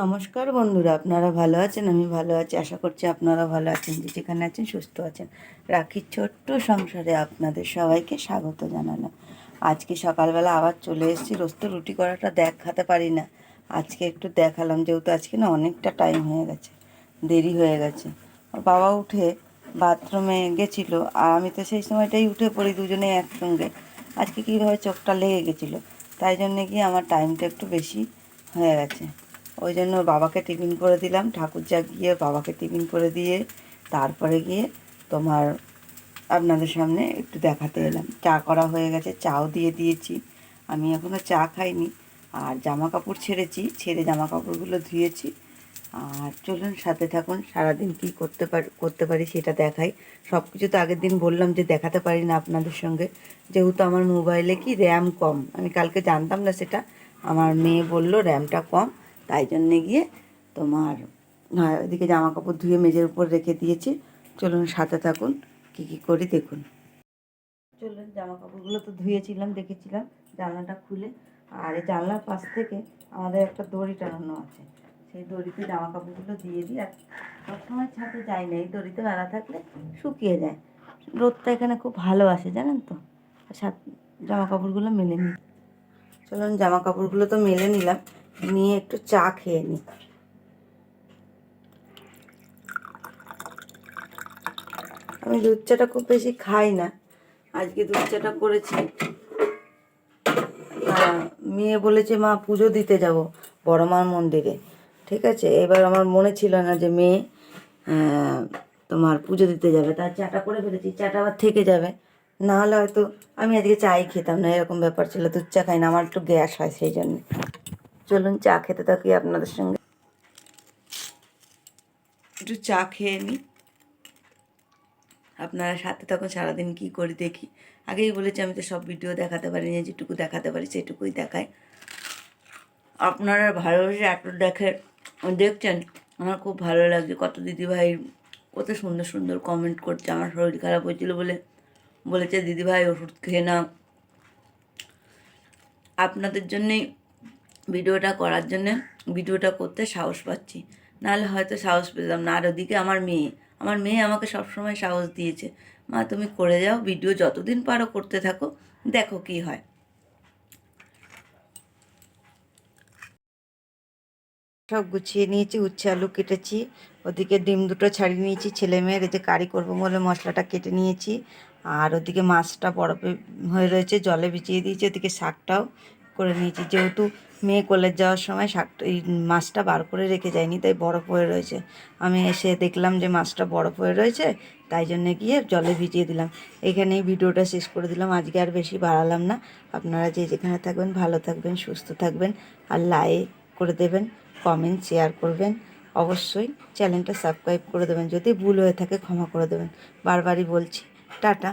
নমস্কার বন্ধুরা, আপনারা ভালো আছেন? আমি ভালো আছি, আশা করছি আপনারা ভালো আছেন। যে যেখানে আছেন সুস্থ আছেন। রাখির ছোট্ট সংসারে আপনাদের সবাইকে স্বাগত জানালাম। আজকে সকালবেলা আবার চলে এসেছি। রোজ তো রুটি করাটা দেখাতে পারি না, আজকে একটু দেখালাম, যেহেতু আজকে না অনেকটা টাইম হয়ে গেছে, দেরি হয়ে গেছে। ওর বাবা উঠে বাথরুমে গেছিলো, আর আমি তো সেই সময়টাই উঠে পড়ি, দুজনে একসঙ্গে। আজকে কীভাবে চোখটা লেগে গেছিলো, তাই জন্যে গিয়ে আমার টাইমটা একটু বেশি হয়ে গেছে। ওই জন্য বাবাকে টিফিন করে দিলাম, ঠাকুর জাগিয়ে বাবাকে টিফিন করে দিয়ে তারপরে গিয়ে তোমার আপনাদের সামনে একটু দেখাতে এলাম। চা করা হয়ে গেছে, চাও দিয়ে দিয়েছি। আমি এখনও চা খাইনি, আর জামা কাপড় ছেড়ে জামা কাপড়গুলো ধুয়েছি। আর চলুন সাথে থাকুন, সারাদিন কী করতে পারি সেটা দেখাই। সব কিছু তো আগের দিন বললাম যে দেখাতে পারি না আপনাদের সঙ্গে, যেহেতু আমার মোবাইলে কি র্যাম কম। আমি কালকে জানতাম না সেটা, আমার মেয়ে বলল র্যামটা কম, তাই জন্যে গিয়ে তোমার ওইদিকে জামা কাপড় ধুয়ে মেজের উপর রেখে দিয়েছি। চলুন সাথে থাকুন, কী করি দেখুন। চলুন, জামা কাপড়গুলো তো ধুয়েছিলাম, দেখেছিলাম জানলাটা খুলে। আর এই জানলার পাশ থেকে আমাদের একটা দড়ি টানানো আছে, সেই দড়িতে জামা কাপড়গুলো দিয়ে দিই। আর সবসময় ছাদে যাই না, এই দড়িতে বেলা থাকলে শুকিয়ে যায়। রোদটা এখানে খুব ভালো আসে জানেন তো। জামা কাপড়গুলো মেলে নিই। চলুন, জামা কাপড়গুলো তো মেলে নিলাম, নিয়ে একটু চা খেয়ে নিই। আমি দুধ চাটা খুব বেশি খাই না, আজকে দুধ চাটা করেছি। মেয়ে বলেছে মা পুজো দিতে যাব বড় মার মন্দিরে। ঠিক আছে, এবার আমার মনে ছিল না যে মেয়ে তোমার পুজো দিতে যাবে, তার চাটা করে ফেলেছি। চাটা আবার থেকে যাবে, না হলে হয়তো আমি আজকে চাই খেতাম না, এরকম ব্যাপার ছিল। দুধ চা খাই না, আমার একটু গ্যাস হয় সেই জন্যে। চলুন চা খেতে থাকি আপনাদের সঙ্গে, একটু চা খেয়ে নিই। আপনারা সাথে তখন সারাদিন কী করি দেখি। আগেই বলেছি আমি তো সব ভিডিও দেখাতে পারি না, যেটুকু দেখাতে পারি সেটুকুই দেখাই। আপনারা ভালোবেসে এত দেখছেন, আমার খুব ভালো লাগছে। কত দিদিভাই কত সুন্দর সুন্দর কমেন্ট করছে। আমার শরীর খারাপ হয়েছিল বলে বলেছে দিদিভাই ওষুধ খেয়ে নাও। আপনাদের জন্যেই ভিডিওটা করতে সাহস পাচ্ছি, নাহলে হয়তো সাহস পেতাম না। আর ওদিকে আমার মেয়ে আমাকে সবসময় সাহস দিয়েছে, মা তুমি করে যাও, ভিডিও যতদিন পারো করতে থাকো, দেখো কি হয়। সব গুছিয়ে নিয়েছি, উচ্ছে আলু কেটেছি, ওদিকে ডিম দুটো ছাড়িয়ে নিয়েছি ছেলে মেয়ের, এতে কারি করবো বলে মশলাটা কেটে নিয়েছি। আর ওদিকে মাছটা বরফে হয়ে রয়েছে, জলে ভিজিয়ে দিয়েছি। ওদিকে শাকটাও করে নিয়েছি, যেহেতু মেয়ে কলেজ যাওয়ার সময় এই মাছটা বার করে রেখে যায়নি, তাই বরফ হয়ে রয়েছে। আমি এসে দেখলাম যে মাছটা বরফ হয়ে রয়েছে, তাই জন্যে গিয়ে জলে ভিজিয়ে দিলাম। এখানেই ভিডিওটা শেষ করে দিলাম, আজকে আর বেশি বাড়ালাম না। আপনারা যে যেখানে থাকবেন ভালো থাকবেন, সুস্থ থাকবেন, আর লাইক করে দেবেন, কমেন্ট শেয়ার করবেন, অবশ্যই চ্যানেলটা সাবস্ক্রাইব করে দেবেন। যদি ভুল হয়ে থাকে ক্ষমা করে দেবেন। বারবারই বলছি, টাটা।